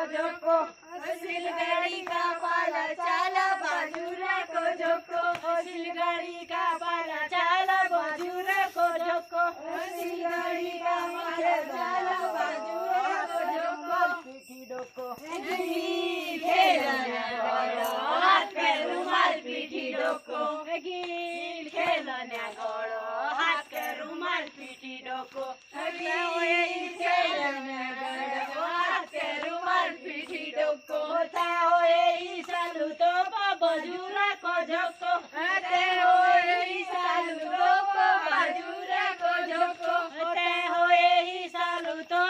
झोको सिलगाड़ी का पाला चाला बाजू रखो झोको सिलगाड़ी का पाला चाला बाजू रखो झोको सिलगाड़ी का पाला चाला बाजू रखो झोको पीठी डोको खेलना घोड़ो हाथ पे रुमाल पीठी डोको खेलना घोड़ो हाथ पे रुमाल पीठी डोको खेलना घोड़ो हाथ पे रुमाल पीठी डोको होता होए सालू तो बाजू रखो झोको होते होए सालू तो बाजू रखो झोको होते होए सालू तो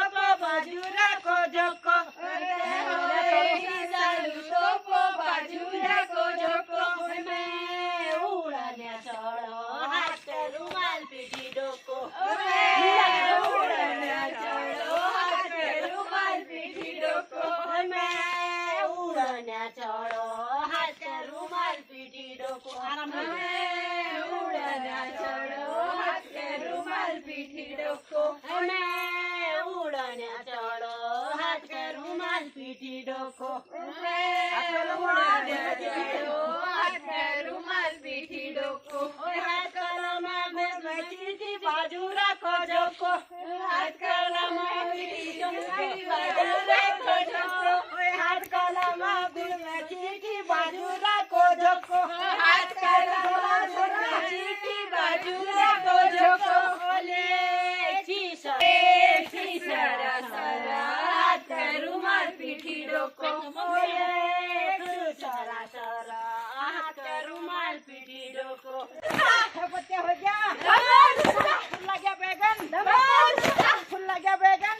बाजू रखो झोको होते होए सालू तो बाजू रखो झोको मैं उड़ाने चढ़ो हाथ पे रुमाल पीठी डोको उड़ाने चढ़ो हाथ पे रुमाल पीठी डोको मैं उड़ाने चढ़ो हाथ पे रुमाल पीठी डोको मैं उड़ाने चढ़ो हाथ पे रुमाल पीठी डोको मैं उड़ाने चढ़ो हाथ पे रुमाल पीठी डोको मैं उड़ाने चढ़ो हाथ पे रुमाल पीठी डोको हाथ कलमा में मची बाजू रखो झोको हाथ कलमा बाजू रखो झोको हाथ कलमा में मची बाजू रखो झोको हाथ कलमा में मची बाजू रखो झोको ले सरा सरा हाथ पे रुमाल पीठी डोको सरा सरा हाथ पे रुमाल पीठी डोको बच्चे हो गया फुल लगा बैगन फुल लगा बैगन